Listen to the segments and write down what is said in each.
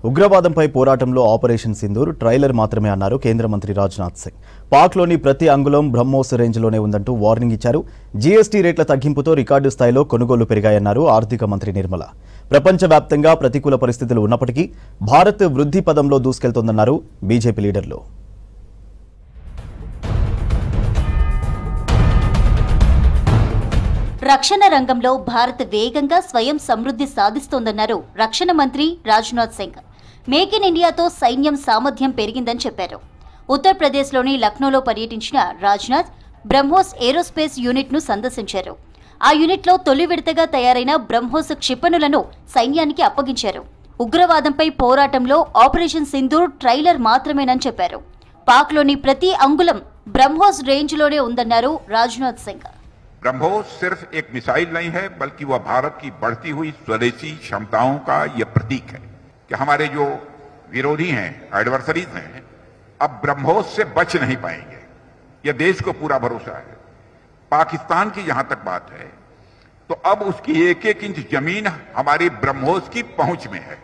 ఉగ్రవాదంపై పోరాటంలో operation Sindoor trailer మాత్రమే అన్నారు కేంద్ర మంత్రి రాజ్నాథ్ సింగ్. పాక్లోని ప్రతి అంగుళం బ్రహ్మోస్ రేంజ్లోనే ఉందంటూ వార్నింగ్ ఇచ్చారు. జీఎస్టీ రేట్ల తగ్గింపుతో రికార్డు స్థాయిలో కొనుగోళ్లు పెరిగాయన్నారు ఆర్థిక మంత్రి నిర్మల. ప్రపంచవ్యాప్తంగా ప్రతికూల పరిస్థితులు ఉన్నప్పటికీ భారత్ వృద్ధి పదంలో దూసుకెళ్తోందన్నారు బీజేపీ లీడర్లు. రక్షణ రంగంలో భారత్ వేగంగా స్వయం సమృద్ధి సాధిస్తోందన్నారు రక్షణ మంత్రి రాజ్నాథ్ సింగ్. మేక్ ఇన్ ఇండియాతో సైన్యం సామర్థ్యం పెరిగిందని చెప్పారు. ఉత్తరప్రదేశ్లోని లక్నోలో పర్యటించిన రాజ్నాథ్ బ్రహ్మోస్ ఏరోస్పేస్ యూనిట్ను సందర్శించారు. ఆ యూనిట్లో తొలి విడతగా తయారైన బ్రహ్మోస్ క్షిపణులను సైన్యానికి అప్పగించారు. ఉగ్రవాదంపై పోరాటంలో ఆపరేషన్ సింధూర్ ట్రైలర్ మాత్రమేనని చెప్పారు. పాక్లోని ప్రతి అంగుళం బ్రహ్మోస్ రేంజ్లోనే ఉందన్నారు రాజ్నాథ్ సింగ్. ब्रह्मोस सिर्फ एक मिसाइल नहीं है, बल्कि वह भारत की बढ़ती हुई स्वदेशी क्षमताओं का यह प्रतीक है कि हमारे जो विरोधी हैं, एडवर्सरीज हैं, अब ब्रह्मोस से बच नहीं पाएंगे. यह देश को पूरा भरोसा है. पाकिस्तान की जहां तक बात है, तो अब उसकी एक एक इंच जमीन हमारी ब्रह्मोस की पहुंच में है.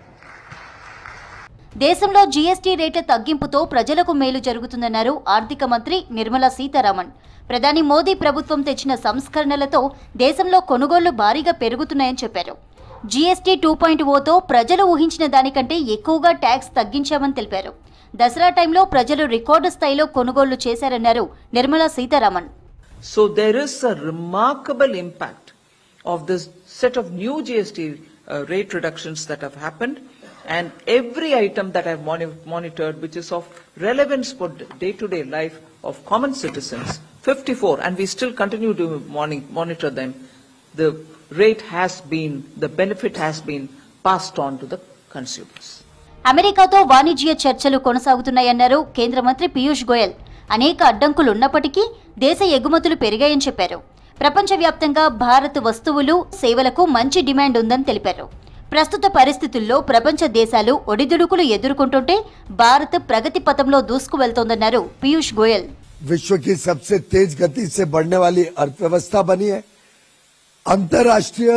దేశంలో జీఎస్టీ రేట్ల తగ్గింపుతో ప్రజలకు మేలు జరుగుతుందన్నారు ఆర్థిక మంత్రి నిర్మలా సీతారామన్. ప్రధాని మోదీ ప్రభుత్వం తెచ్చిన సంస్కరణలతో దేశంలో కొనుగోళ్లు భారీగా పెరుగుతున్నాయని చెప్పారు. జీఎస్టీ 2.0తో ప్రజలు ఊహించిన దానికంటే ఎక్కువగా ట్యాక్స్ తగ్గించామని తెలిపారు. దసరా టైంలో ప్రజలు రికార్డు స్థాయిలో కొనుగోళ్లు చేశారన్నారు Nirmala Sitharaman. So there is a remarkable impact of this set of new GST rate reductions that have happened, and every item that I've monitored which is of relevance for day-to-day life of common citizens, 54, and we still continue to monitor them, the rate has been, the benefit has been passed on to the consumers. అమెరికాతో వాణిజ్య చర్చలు కొనసాగుతున్నాయన్నారు కేంద్ర మంత్రి పీయూష్ గోయల్. అనేక అడ్డంకులు ఉన్నప్పటికీ దేశ ఎగుమతులు పెరిగాయని చెప్పారు. ప్రపంచవ్యాప్తంగా భారత్ వస్తువులు సేవలకు మంచి డిమాండ్ ఉందని తెలిపారు. ప్రస్తుత పరిస్థితుల్లో ప్రపంచ దేశాలు ఒడిదుడుకులు ఎదుర్కొంటుంటే భారత్ ప్రగతి పథంలో దూసుకువెళ్తోందన్నారు పీయూష్ గోయల్. विश्व की सबसे तेज गति से बढ़ने वाली अर्थव्यवस्था बनी है. अंतर्राष्ट्रीय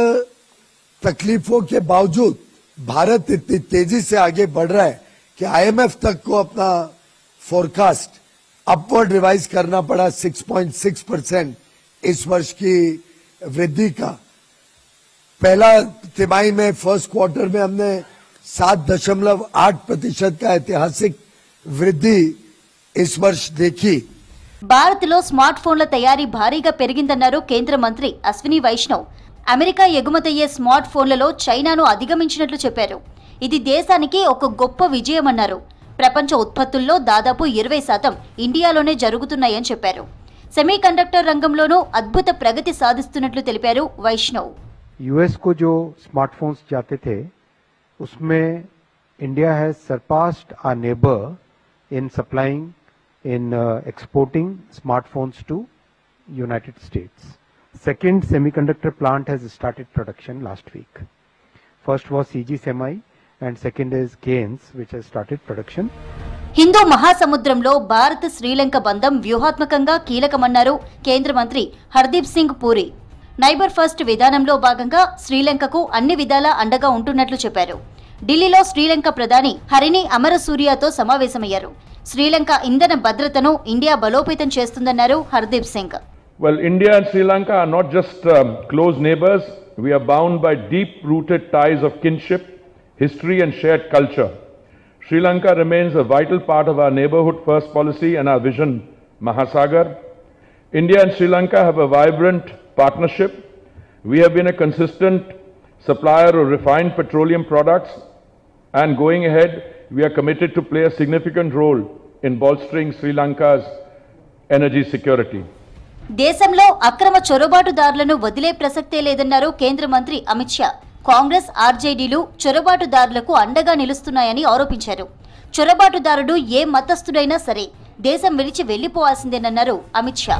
तकलीफों के बावजूद भारत इतनी तेजी से आगे बढ़ रहा है कि आईएमएफ तक को अपना फोरकास्ट अपवर्ड रिवाइज करना पड़ा. 6.6% इस वर्ष की वृद्धि का. पहला तिमाही में फर्स्ट क्वार्टर में हमने 7.8% का ऐतिहासिक वृद्धि इस वर्ष देखी. భారత్లో స్మార్ట్ ఫోన్ల తయారీ భారీగా పెరిగిందన్నారు కేంద్ర మంత్రి అశ్విని వైష్ణవ్. అమెరికా ఎగుమతయ్యే స్మార్ట్ ఫోన్లలో చైనాను అధిగమించినట్లు చెప్పారు. ఇది దేశానికి ఒక గొప్ప విజయమన్నారు. ప్రపంచ ఉత్పత్తుల్లో దాదాపు 20% ఇండియాలోనే జరుగుతున్నాయని చెప్పారు. సెమీకండక్టర్ రంగంలోనూ అద్భుత ప్రగతి సాధిస్తున్నట్లు తెలిపారు వైష్ణవ్. यूएस को जो स्मार्टफोन्स जाते थे उसमें India has surpassed our neighbour in supplying in exporting smartphones to United States. Second semiconductor plant has started production last week. First was CG Semi and second is Keynes which has started production. Hindu మహాసముద్రంలో భారత్ శ్రీలంక బంధం వ్యూహాత్మకంగా కీలకమన్నారు కేంద్ర మంత్రి Hardeep Singh puri. Neighbour first విధానంలో భాగంగా శ్రీలంకకు అన్ని విధాలా అండగా ఉంటున్నట్లు చెప్పారు. ఢిల్లీలో శ్రీలంక ప్రధాని హరిని అమరసూరియాతో సమావేశమయ్యారు. శ్రీలంక ఇంధన భద్రతను ఇండియా బలోపేతం చేస్తుందన్నారు Hardeep Singh. Well, India and Sri Lanka are not just close neighbors. We are bound by deep-rooted ties of kinship, history and shared culture. Sri Lanka remains a vital part of our neighborhood first policy and our vision Mahasagar. India and Sri Lanka have a vibrant partnership. We have been a consistent supplier of refined petroleum products, and going ahead we are committed to play a significant role in bolstering Sri Lanka's energy security. దేశంలో అక్రమ చొరబాటుదారులను వదిలే ప్రసక్తే లేదన్నారు కేంద్ర మంత్రి అమిత్ షా. కాంగ్రెస్ ఆర్జేడీలు చొరబాటుదారులకు అండగా నిలుస్తున్నాయని ఆరోపించారు. చొరబాటుదారుడు ఏ మతస్థుడైనా సరే దేశం విడిచి వెళ్లిపోవాల్సిందేనన్నారు అమిత్ షా.